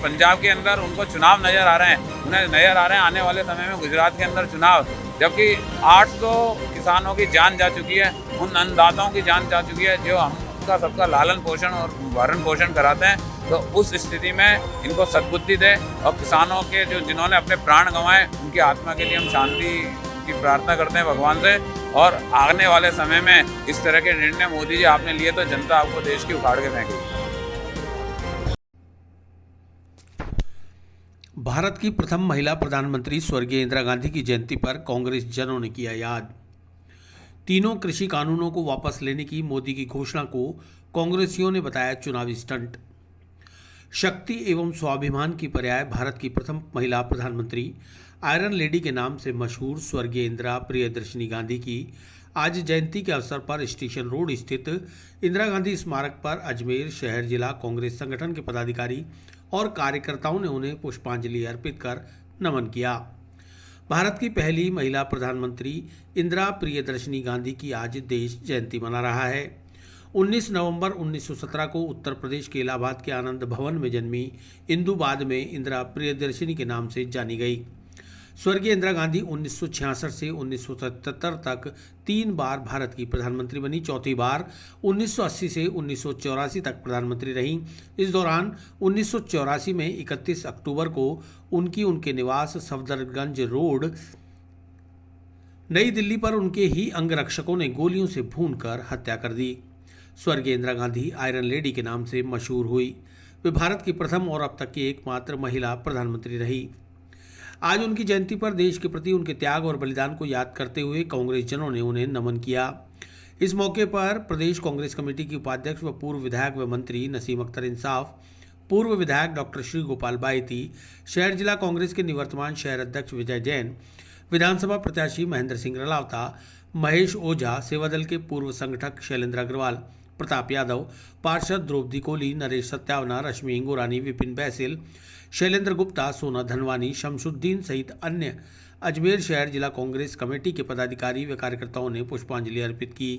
पंजाब के अंदर उनको चुनाव नज़र आ रहे हैं, उन्हें नज़र आ रहे हैं आने वाले समय में गुजरात के अंदर चुनाव, जबकि 800 किसानों की जान जा चुकी है, उन अन्नदाताओं की जान जा चुकी है जो हमका सबका लालन पोषण और भरण पोषण कराते हैं। तो उस स्थिति में इनको सद्बुद्धि दे और किसानों के जो जिन्होंने अपने प्राण गंवाए उनकी आत्मा के लिए हम शांति की प्रार्थना करते हैं भगवान से। और आने वाले समय में इस तरह के निर्णय मोदी जी आपने लिए तो जनता आपको देश की उखाड़ के फेंकेगी। भारत की प्रथम महिला प्रधानमंत्री स्वर्गीय इंदिरा गांधी की जयंती पर कांग्रेस जनों ने किया याद। तीनों कृषि कानूनों को वापस लेने की मोदी की घोषणा को कांग्रेसियों ने बताया चुनावी स्टंट। शक्ति एवं स्वाभिमान की पर्याय भारत की प्रथम महिला प्रधानमंत्री आयरन लेडी के नाम से मशहूर स्वर्गीय इंदिरा प्रियदर्शिनी गांधी की आज जयंती के अवसर पर स्टेशन रोड स्थित इंदिरा गांधी स्मारक पर अजमेर शहर जिला कांग्रेस संगठन के पदाधिकारी और कार्यकर्ताओं ने उन्हें पुष्पांजलि अर्पित कर नमन किया। भारत की पहली महिला प्रधानमंत्री इंदिरा प्रियदर्शिनी गांधी की आज देश जयंती मना रहा है। 19 नवंबर 1917 को उत्तर प्रदेश के इलाहाबाद के आनंद भवन में जन्मी इंदु बाद में इंदिरा प्रियदर्शिनी के नाम से जानी गई। स्वर्गीय इंदिरा गांधी 1966 से 1977 तक 3 बार भारत की प्रधानमंत्री बनी, चौथी बार 1980 से 1984 तक प्रधानमंत्री रहीं। इस दौरान 1984 में 31 अक्टूबर को उनके निवास सफदरगंज रोड नई दिल्ली पर उनके ही अंगरक्षकों ने गोलियों से भूनकर हत्या कर दी। स्वर्गीय इंदिरा गांधी आयरन लेडी के नाम से मशहूर हुई। वे भारत की प्रथम और अब तक की एकमात्र महिला प्रधानमंत्री रही। आज उनकी जयंती पर देश के प्रति उनके त्याग और बलिदान को याद करते हुए कांग्रेस जनों ने उन्हें नमन किया। इस मौके पर प्रदेश कांग्रेस कमेटी की उपाध्यक्ष व पूर्व विधायक व मंत्री नसीम अख्तर इंसाफ, पूर्व विधायक डॉक्टर श्री गोपाल बायती, शहर जिला कांग्रेस के निवर्तमान शहर अध्यक्ष विजय जैन, विधानसभा प्रत्याशी महेंद्र सिंह रलावता, महेश ओझा, सेवा दल के पूर्व संगठक शैलेंद्र अग्रवाल, प्रताप यादव, पार्षद द्रौपदी कोहली, नरेश सत्यावना, रश्मि इंगोरानी, विपिन बैसिल, शैलेंद्र गुप्ता, सोना धनवानी, शमसुद्दीन सहित अन्य अजमेर शहर जिला कांग्रेस कमेटी के पदाधिकारी व कार्यकर्ताओं ने पुष्पांजलि अर्पित की।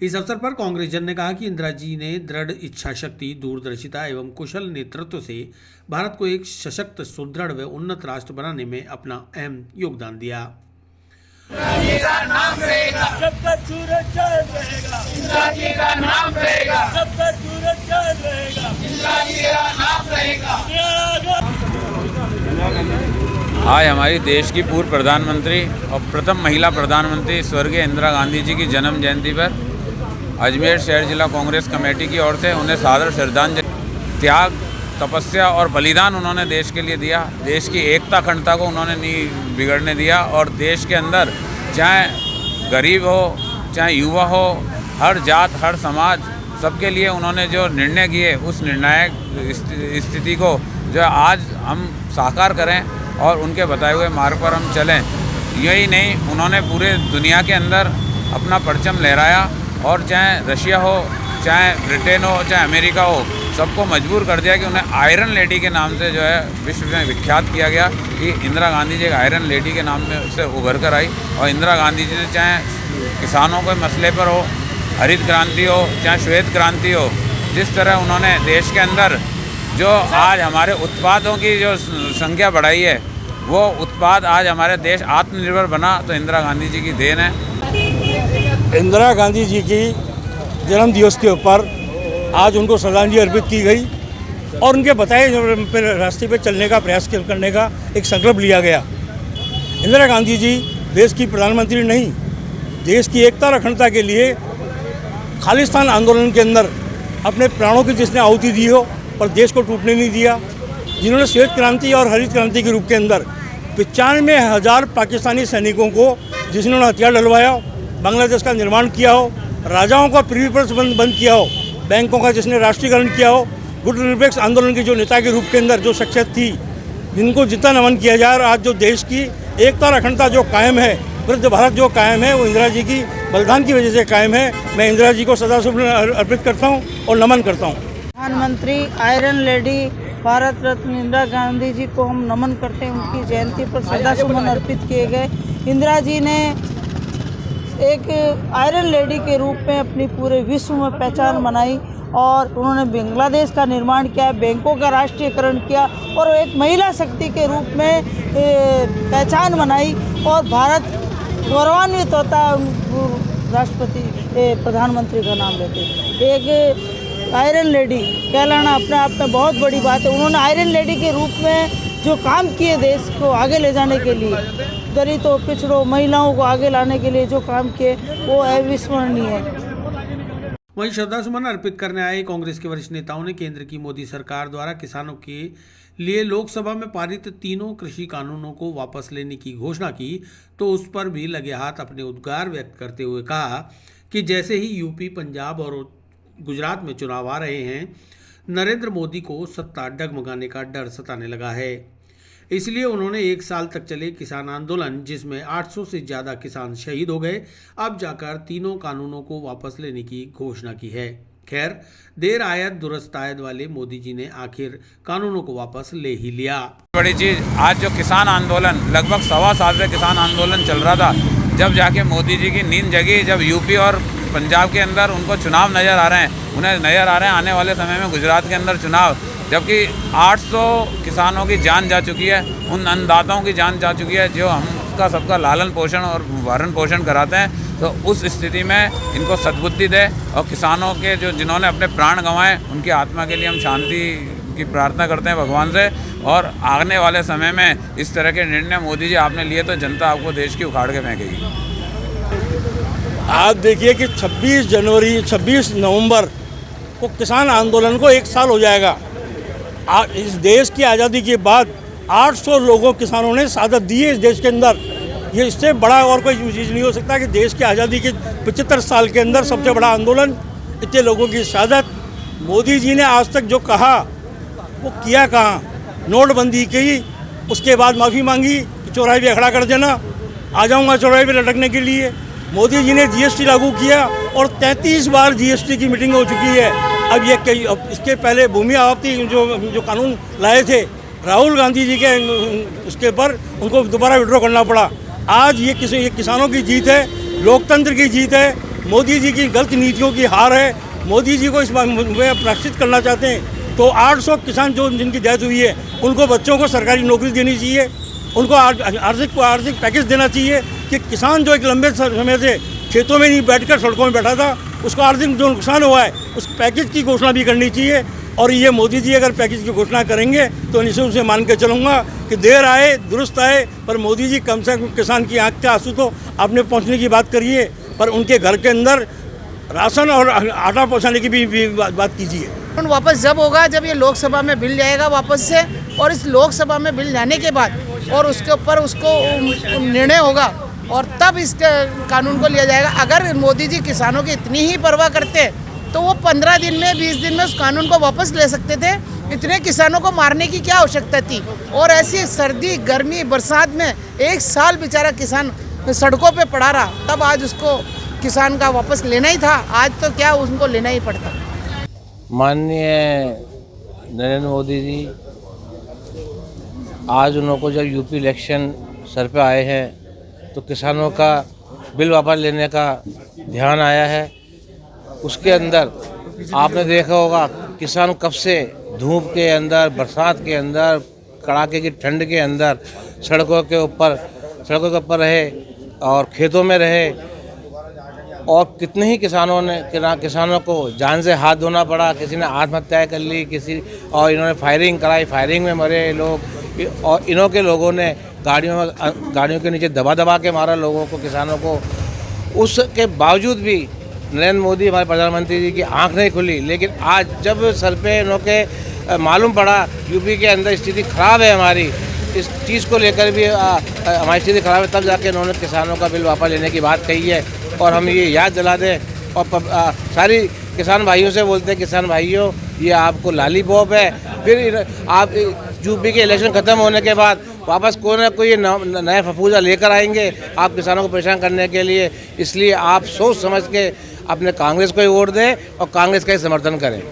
इस अवसर पर कांग्रेस जन ने कहा कि इंदिरा जी ने दृढ़ इच्छा शक्ति, दूरदर्शिता एवं कुशल नेतृत्व से भारत को एक सशक्त, सुदृढ़ व उन्नत राष्ट्र बनाने में अपना अहम योगदान दिया। इंदिरा जी का नाम रहेगा, जब तक सूरज चांद रहेगा। इंदिरा जी का नाम रहेगा, जब तक सूरज चांद रहेगा। इंदिरा जी का नाम रहेगा। आज हमारी देश की पूर्व प्रधानमंत्री और प्रथम महिला प्रधानमंत्री स्वर्गीय इंदिरा गांधी जी की जन्म जयंती पर अजमेर शहर जिला कांग्रेस कमेटी की ओर से उन्हें सादर श्रद्धांजलि। त्याग, तपस्या और बलिदान उन्होंने देश के लिए दिया। देश की एकता, अखंडता को उन्होंने नहीं बिगड़ने दिया और देश के अंदर चाहे गरीब हो, चाहे युवा हो, हर जात, हर समाज, सबके लिए उन्होंने जो निर्णय किए उस निर्णायक स्थिति को जो आज हम साकार करें और उनके बताए हुए मार्ग पर हम चलें। यही नहीं, उन्होंने पूरे दुनिया के अंदर अपना परचम लहराया और चाहे रशिया हो, चाहे ब्रिटेन हो, चाहे अमेरिका हो, सबको मजबूर कर दिया कि उन्हें आयरन लेडी के नाम से जो है विश्व में विख्यात किया गया कि इंदिरा गांधी जी एक आयरन लेडी के नाम में से उभर कर आई। और इंदिरा गांधी जी ने चाहे किसानों के मसले पर हो, हरित क्रांति हो, चाहे श्वेत क्रांति हो, जिस तरह उन्होंने देश के अंदर जो आज हमारे उत्पादों की जो संख्या बढ़ाई है, वो उत्पाद आज हमारे देश आत्मनिर्भर बना, तो इंदिरा गांधी जी की देन है। इंदिरा गांधी जी की जन्म दिवस के ऊपर आज उनको श्रद्धांजलि अर्पित की गई और उनके बताए रास्ते पे चलने का प्रयास करने का एक संकल्प लिया गया। इंदिरा गांधी जी देश की प्रधानमंत्री नहीं, देश की एकता और अखंडता के लिए खालिस्तान आंदोलन के अंदर अपने प्राणों की जिसने आहुति दी हो पर देश को टूटने नहीं दिया, जिन्होंने श्वेत क्रांति और हरित क्रांति के रूप के अंदर 95,000 पाकिस्तानी सैनिकों को जिन्होंने हथियार डलवाया हो, बांग्लादेश का निर्माण किया हो, राजाओं का पृथ्वी पर बंद किया हो, बैंकों का जिसने राष्ट्रीयकरण किया हो, गुटनिरपेक्ष आंदोलन के जो नेता के रूप के अंदर जो शख्सियत थी, जिनको जितना नमन किया जाए। और आज जो देश की एकता और अखंडता जो कायम है, वृद्ध भारत जो कायम है, वो इंदिरा जी की बलिदान की वजह से कायम है। मैं इंदिरा जी को सदाशुभ अर्पित करता हूँ और नमन करता हूँ। प्रधानमंत्री आयरन लेडी भारत रत्न इंदिरा गांधी जी को हम नमन करते हैं। उनकी जयंती पर श्रद्धासुमन अर्पित किए गए। इंदिरा जी ने एक आयरन लेडी के रूप में अपनी पूरे विश्व में पहचान बनाई और उन्होंने बांग्लादेश का निर्माण किया, बैंकों का राष्ट्रीयकरण किया और एक महिला शक्ति के रूप में पहचान बनाई और भारत गौरवान्वित होता है राष्ट्रपति प्रधानमंत्री का नाम लेते। एक आयरन लेडी कहलाना अपने आप में बहुत बड़ी बात है। उन्होंने आयरन लेडी के रूप में जो काम किए देश को आगे ले जाने के लिए, दलितों पिछड़ों महिलाओं को आगे लाने के लिए जो काम किए वो अविस्मरणीय है। वहीं श्रद्धासुमन अर्पित करने आए कांग्रेस के वरिष्ठ नेताओं ने केंद्र की मोदी सरकार द्वारा किसानों के लिए लोकसभा में पारित तीनों कृषि कानूनों को वापस लेने की घोषणा की तो उस पर भी लगे हाथ अपने उद्गार व्यक्त करते हुए कहा कि जैसे ही यूपी, पंजाब और गुजरात में चुनाव आ रहे हैं, नरेंद्र मोदी को सत्ता डगमगाने का डर सताने लगा है। इसलिए उन्होंने 1 साल तक चले किसान आंदोलन, जिसमें 800 से ज़्यादा किसान शहीद हो गए, अब जाकर तीनों कानूनों को वापस लेने की घोषणा की है। खैर, देर आयत दुरुस्त आयत वाले मोदी जी ने आखिर कानूनों को वापस ले ही लिया। बड़ी चीज़, आज जो किसान आंदोलन लगभग 1.25 साल से किसान आंदोलन चल रहा था, जब जाके मोदी जी की नींद जगी, जब यूपी और पंजाब के अंदर उनको चुनाव नज़र आ रहे हैं, उन्हें नज़र आ रहे हैं आने वाले समय में गुजरात के अंदर चुनाव, जबकि 800 किसानों की जान जा चुकी है, उन अन्नदाताओं की जान जा चुकी है जो हमका सबका लालन पोषण और भरण पोषण कराते हैं। तो उस स्थिति में इनको सद्बुद्धि दे और किसानों के जिन्होंने अपने प्राण गंवाए, उनकी आत्मा के लिए हम शांति की प्रार्थना करते हैं भगवान से। और आने वाले समय में इस तरह के निर्णय मोदी जी आपने लिए तो जनता आपको देश की उखाड़ के फेंकेगी। आप देखिए कि 26 नवंबर को किसान आंदोलन को 1 साल हो जाएगा। इस देश की आज़ादी के बाद 800 लोगों किसानों ने शहादत दी है इस देश के अंदर। ये इससे बड़ा और कोई चीज़ नहीं हो सकता कि देश की आज़ादी के 75 साल के अंदर सबसे बड़ा आंदोलन, इतने लोगों की शहादत। मोदी जी ने आज तक जो कहा वो किया कहाँ? नोटबंदी की, उसके बाद माफ़ी मांगी कि चौराहे पे खड़ा कर देना, आ जाऊँगा चौराहे पे लटकने के लिए। मोदी जी ने जीएसटी लागू किया और 33 बार जीएसटी की मीटिंग हो चुकी है। अब इसके पहले भूमि आपत्ति जो कानून लाए थे राहुल गांधी जी के, उसके ऊपर उनको दोबारा विड्रॉ करना पड़ा। आज ये किसानों की जीत है, लोकतंत्र की जीत है, मोदी जी की गलत नीतियों की हार है। मोदी जी को इस में प्रायश्चित करना चाहते हैं तो 800 किसान जिनकी डेथ हुई है उनको बच्चों को सरकारी नौकरी देनी चाहिए, उनको आर्थिक पैकेज देना चाहिए कि किसान जो एक लंबे समय से खेतों में नहीं बैठकर सड़कों में बैठा था, उसको आर्थिक जो नुकसान हुआ है उस पैकेज की घोषणा भी करनी चाहिए। और ये मोदी जी अगर पैकेज की घोषणा करेंगे तो निश्चित से मान के चलूँगा कि देर आए दुरुस्त आए, पर मोदी जी कम से कम किसान की आंख के आंसू तो आपने पहुँचने की बात करिए, पर उनके घर के अंदर राशन और आटा पहुँचाने की भी बात कीजिए। वापस जब होगा जब ये लोकसभा में बिल जाएगा वापस से, और इस लोकसभा में बिल जाने के बाद और उसके ऊपर उसको निर्णय होगा और तब इस कानून को लिया जाएगा। अगर मोदी जी किसानों की इतनी ही परवाह करते तो वो 15 दिन में 20 दिन में उस कानून को वापस ले सकते थे। इतने किसानों को मारने की क्या आवश्यकता थी? और ऐसी सर्दी, गर्मी, बरसात में 1 साल बेचारा किसान सड़कों पे पड़ा रहा, तब आज उसको किसान का वापस लेना ही था। आज तो क्या उनको लेना ही पड़ता। माननीय नरेंद्र मोदी जी आज उनको जब यूपी इलेक्शन सर पे आए हैं तो किसानों का बिल वापस लेने का ध्यान आया है। उसके अंदर आपने देखा होगा किसान कब से धूप के अंदर, बरसात के अंदर, कड़ाके की ठंड के अंदर सड़कों के ऊपर रहे और खेतों में रहे, और कितने ही किसानों को जान से हाथ धोना पड़ा। किसी ने आत्महत्या कर ली, और इन्होंने फायरिंग कराई, फायरिंग में मरे लोग, और इन्हों के लोगों ने गाड़ियों के नीचे दबा के मारा लोगों को, किसानों को। उसके बावजूद भी नरेंद्र मोदी हमारे प्रधानमंत्री जी की आंख नहीं खुली। लेकिन आज जब सर पे इन्हों के मालूम पड़ा यूपी के अंदर स्थिति खराब है हमारी, इस चीज़ को लेकर भी हमारी स्थिति खराब है, तब जाके इन्होंने किसानों का बिल वापस लेने की बात कही है। और हम ये याद दिला दें और सारी किसान भाइयों से बोलते हैं, किसान भाइयों ये आपको लालीपॉप है। फिर आप यूपी के इलेक्शन ख़त्म होने के बाद वापस कोई ना कोई नया फफूजा लेकर आएंगे आप किसानों को परेशान करने के लिए। इसलिए आप सोच समझ के अपने कांग्रेस को ही वोट दें और कांग्रेस का ही समर्थन करें।